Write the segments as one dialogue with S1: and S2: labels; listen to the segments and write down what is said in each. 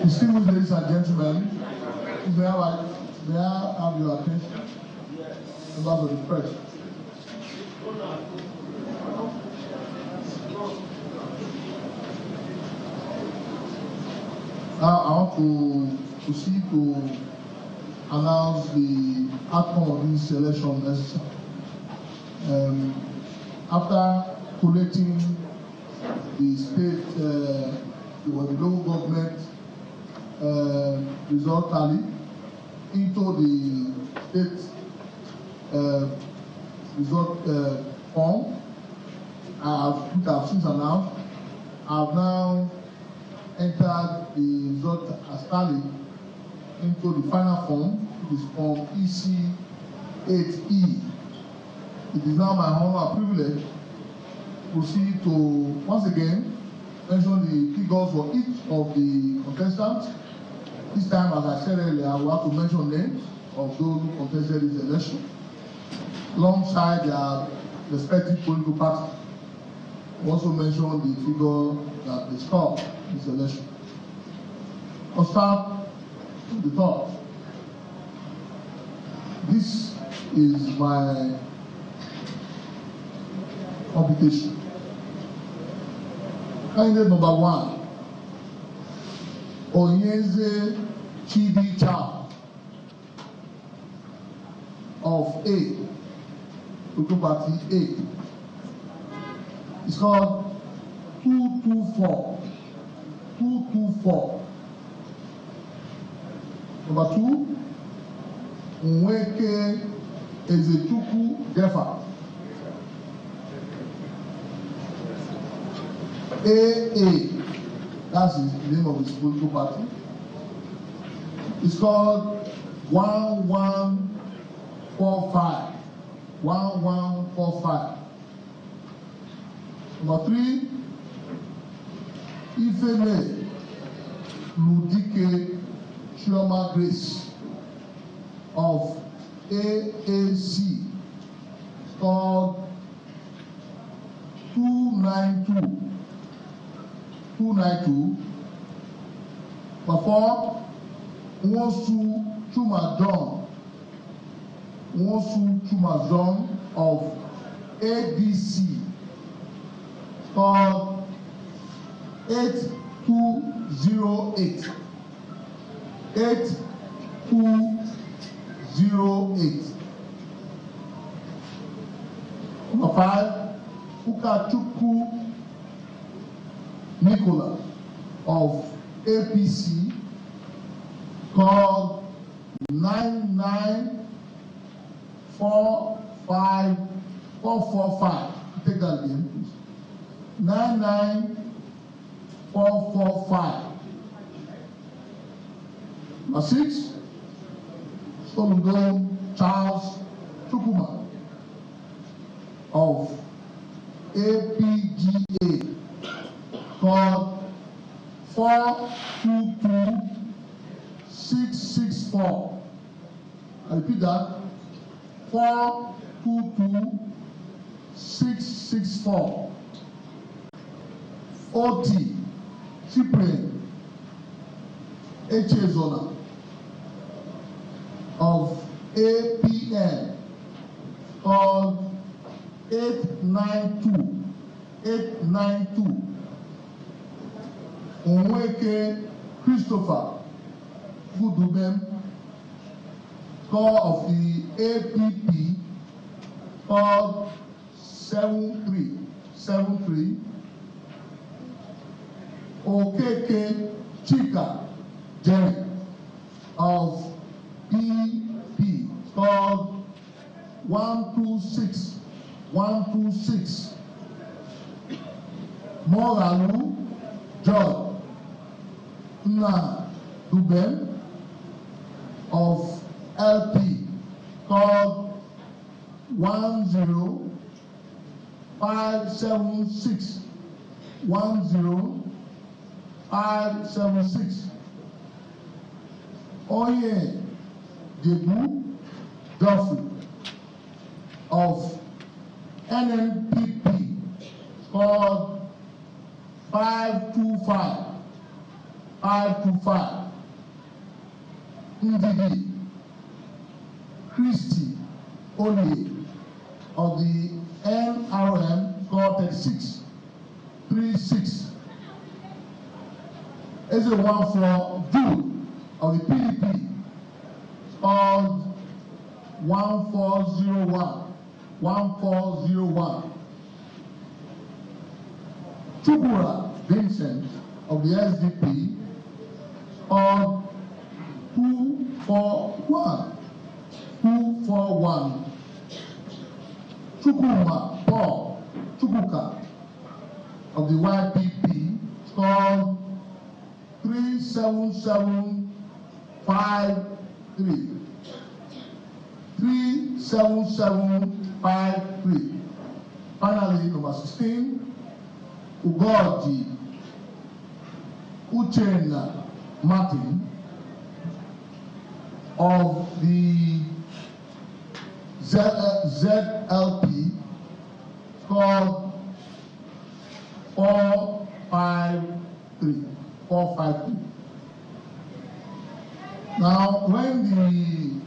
S1: Distinguished ladies and gentlemen, may I have your attention? Members of the press. Now I want to proceed to announce the outcome of this election exercise. After collating the state, the local government result tally into the state result form, which I have since announced, I have now entered the result as tallied into the final form, which is form EC8E. It is now my honor and privilege to proceed to once again mention the figures for each of the contestants. This time, as I said earlier, I will have to mention names of those who contested this election, alongside their respective political parties. I also mention the figure that they scored this election. I'll start with the top. This is my computation. Candidate number 1, Onyeze Chidi Chow of A, Political Party A. It's called 224. Number 2, Nweke Ezechukwu Gefa, AA, that's the name of his political party. It's called 1145. 1145. Number 3, Ifeme Ludike Chioma Grace of AAC. It's called 292. Number 4, Nwosu Chumadon of ADC, called 8208. 8208. Number 5, Ukachukwu Nicola of APC, called 99445. Take that again, please. 99445. Number 6, Soludo Charles Chukuma of APGA, called 422664. I repeat that, 422664. OT Cyprian Echezona of APN, called 892. Onweke Christopher Gudubem, call of the APP, called 7373. Okeke Chika Jerry of BP, called 126. Moralu John Nna Dubem of LP, called 10576. 10576. Oye Debu Duffy of NNPP, called 525. 525. Ndidi Christy Olie of the NRM scored 36. Eze1 for Jude of the PDP scored 1401. Chubura Vincent of the SDP scored 241. Chukwuma Paul Chukwuka of the YPP scored 37753. 37753. Finally, number 16, Ugoji Uchenna Martin of the ZLP scored 453. Now, when the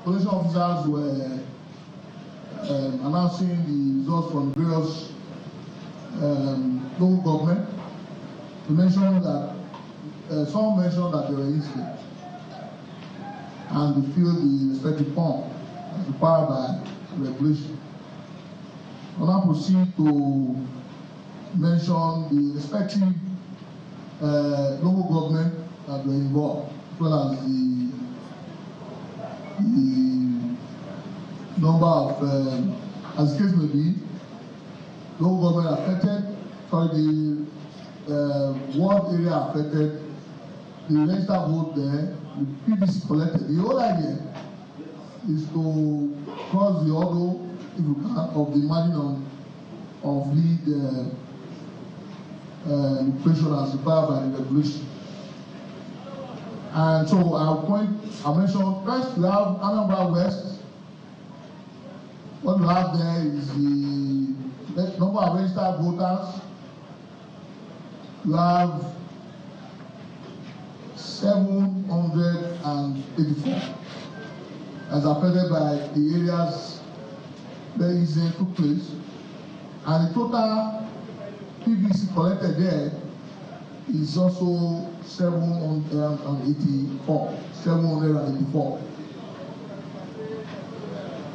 S1: police officers were announcing the results from various local government, we mentioned that some mentioned that they were incidents and they filled the respective form as required by regulation. I will now proceed to mention the respective local government that were involved, as well as the number of, as the case may be, local government affected, the ward area affected, the registered vote there, the PVC collected. The whole idea is to cross the hurdle, if you can, of the margin of lead equation as required by the regulation. And so I mentioned first we have Anambra West. What we have there is the number of registered voters. You have 784 as affected by the areas where incident took place, and the total PVC collected there is also 784.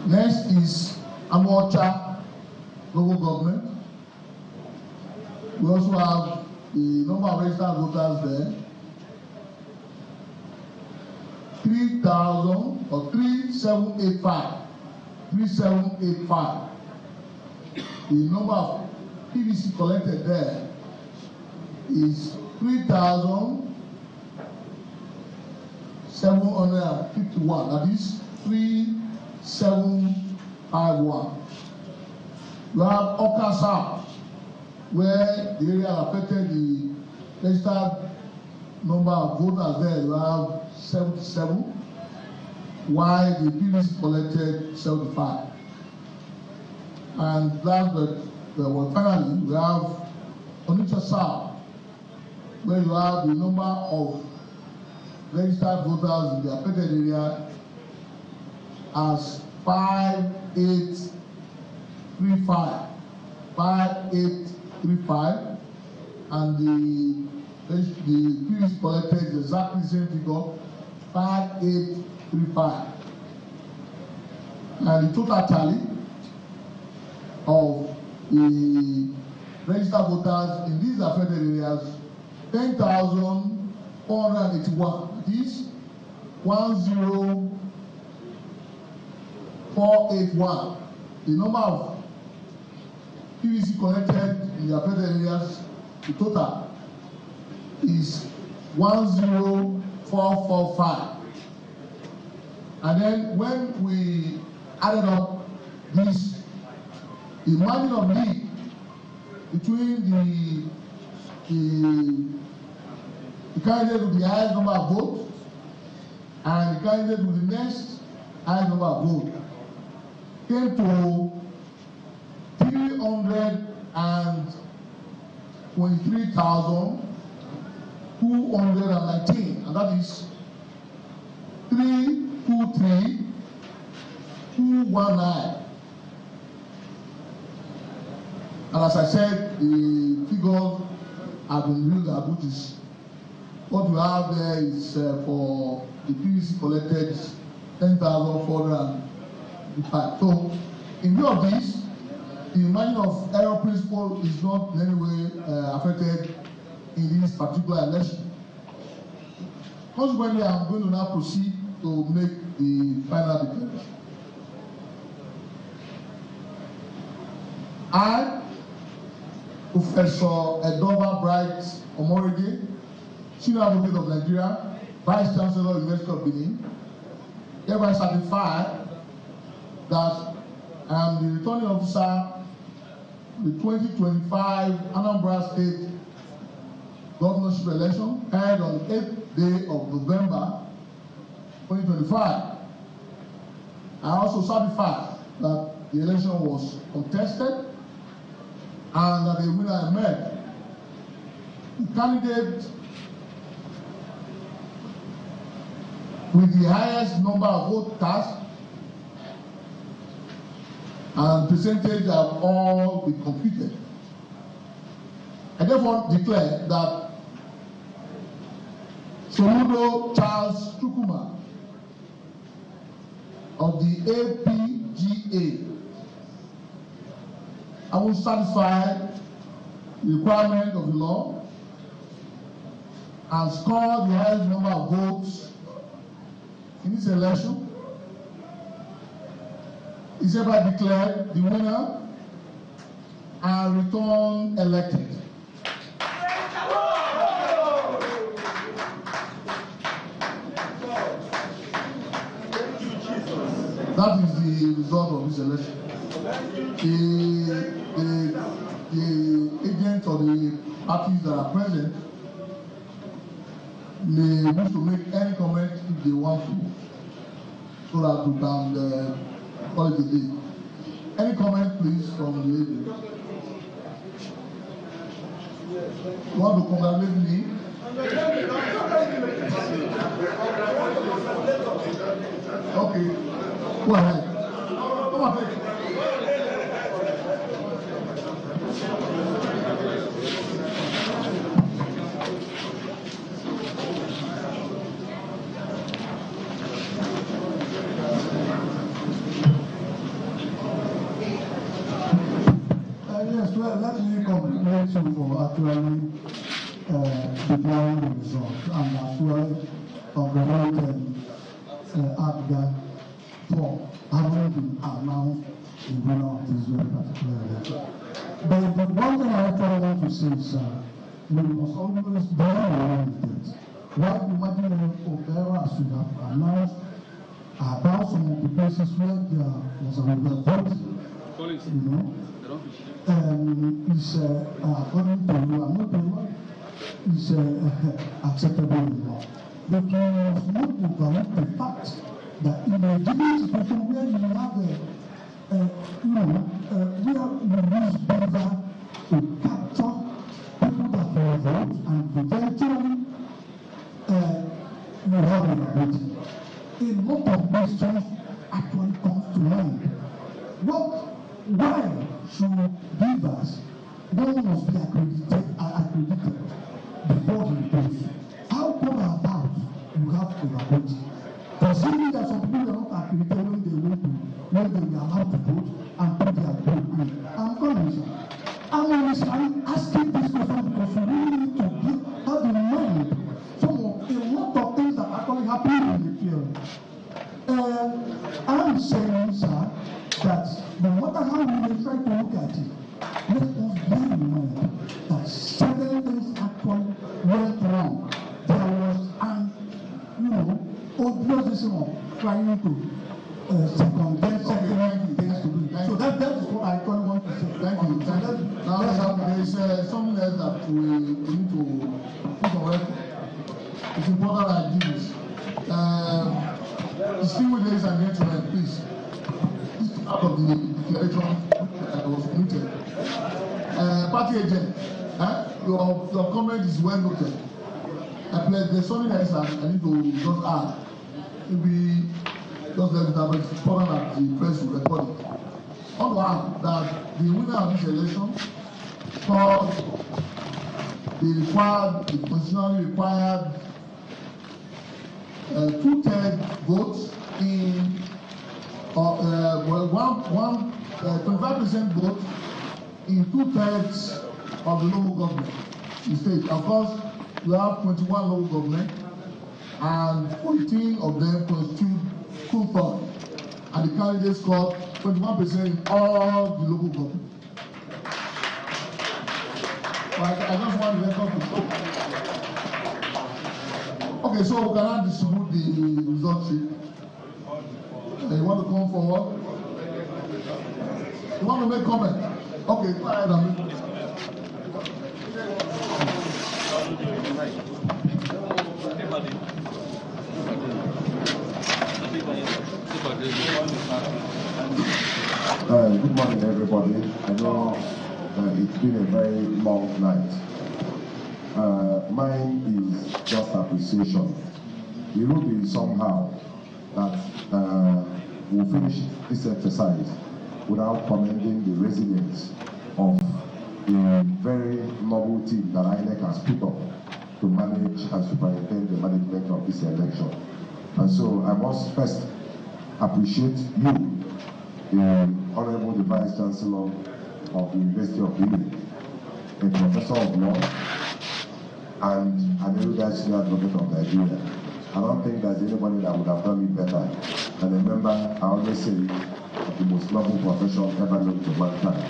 S1: Next is Amocha local government. We also have the number of registered voters there. 3785. The number of PVC collected there is 3,751. That is 3751. You have Oka South, where the area affected the registered number of voters there. You have 77, while the PVC collected 75. And last but finally, we have Onitsha South, where you have the number of registered voters in the affected area as 5835, and the PVC collected is exactly the same figure, 5835. And the total tally of the registered voters in these affected areas, 10,481. That is 10481. The number of PVC collected in the affected areas, the total is 10445. And then when we added up this, the margin of lead between the candidate with the highest number of votes and the candidate with the next highest number of votes came to 323,000 219, and that is 323,219. And as I said, the figures have been revealed, which is what we have there is for the PVC collected 10,455. So, in view of this, the margin of error principle is not in any way affected in this particular election. Consequently, I'm going to now proceed to make the final declaration. I, Professor Edoba Bright Omoride, Senior Advocate of Nigeria, Vice Chancellor, University of Benin, hereby certify that I am the returning officer of the 2025 Anambra State governorship election held on the 8th day of November 2025. I also certify that the election was contested and that the winner emerged. The candidate with the highest number of votes cast and percentage have all been computed. I therefore declare that Soludo Charles Chukuma of the APGA, I will satisfy the requirement of the law and score the highest number of votes in this election, is hereby declared the winner and returned elected. That is the result of this election. The agents or the parties that are present may wish to make any comment if they want to, so that we can call it a day. Any comment, please, from the agent? You want to congratulate me? Okay, go ahead. Come on, please.
S2: Yes, well, let me compliment you for actually declaring the results, and as well congratulate APGA for having been announced the winner of this very particular election. But the one thing I actually want to say is we must always bear in mind that right imagine of error as we have announced about some of the places where there was a vote, you know. Is according to you, I'm not the one, is acceptable in law. But we must not overlook the fact that in a given situation where you have where you use beaver to capture people that will vote and eventually you have a voting. A lot of questions actually comes to mind. Why should beavers, one must be accredited before the vote? How come about you have overvoting? Does it mean that some people are not accredited when they will be allowed to vote and put their vote in? I'm asking this question because we really need to have in mind a lot of things that actually happen in the field. I'm saying, sir, that no matter how we may try to look at it, let us bear in mind that certain things actually went wrong. There was an, obviously of trying to circumvent certain things to do. So that is what I actually want to say. Thank you. Now there is something else that we need to put on record. It's important that I do this. Distinguished ladies and gentlemen, please. Out of the declaration that was submitted. Party agent, your comment is well noted.
S1: There's something else I need to just add. Maybe just let it happen. It's important that the press will record it. On the hand, that the winner of this election got the constitutionally required 2/3 votes in 25% vote in 2/3 of the local government in state. Of course, we have 21 local government, and 14 of them constitute 2/3, and the candidates got 21% in all the local government. But I just want the record to show. Okay, so we cannot distribute the result sheet. You want to come forward? You want to make comment? Okay, go ahead, Ami.
S3: Good morning, everybody. I know it's been a very long night. Mine is just appreciation. It will be somehow that we'll finish this exercise without commending the resilience of the very noble team that INEC has put up to manage and superintend the management of this election. And so I must first appreciate you, the Honorable the Vice Chancellor of the University of Benin, a professor of law, and an erudite senior advocate of Nigeria. I don't think there's anybody that would have done it better. And remember, I always say, of the most noble profession ever known to mankind.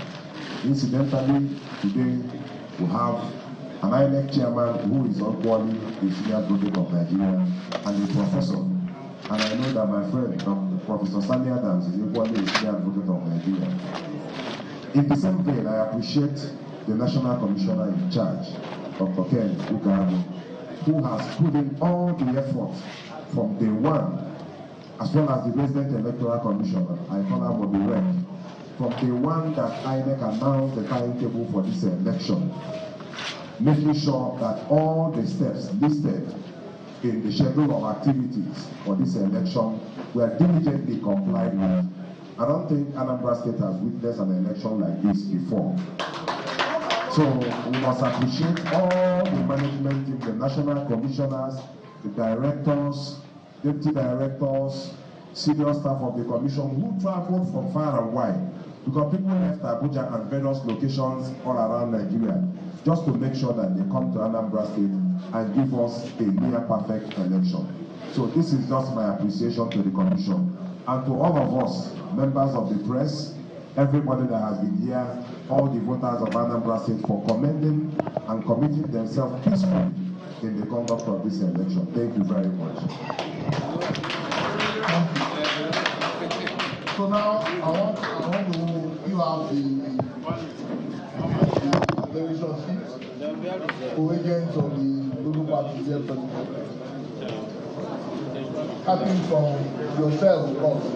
S3: Incidentally, today we have an INEC chairman who is equally a senior advocate of Nigeria and a professor. And I know that my friend, Professor Sani Adams, is equally a senior advocate of Nigeria. In the same vein, I appreciate the National Commissioner in charge, Dr. Ken Ukarabu, who has put in all the effort from day one, as well as the Resident Electoral Commissioner, I call her Modirect, from day one that INEC announced the timetable for this election, making sure that all the steps listed in the schedule of activities for this election were diligently complied with. I don't think Anambra State has witnessed an election like this before. So we must appreciate all the management team, the national commissioners, the directors, deputy directors, senior staff of the commission who traveled from far and wide, because people left Abuja and various locations all around Nigeria just to make sure that they come to Anambra State and give us a near perfect election. So this is just my appreciation to the commission and to all of us, members of the press, everybody that has been here, all the voters of Anambra State for commending and committing themselves peacefully in the conduct of this election. Thank you very much.
S1: So now I want to give out the election sheet for agents of the local party here present. Starting from yourself, of course.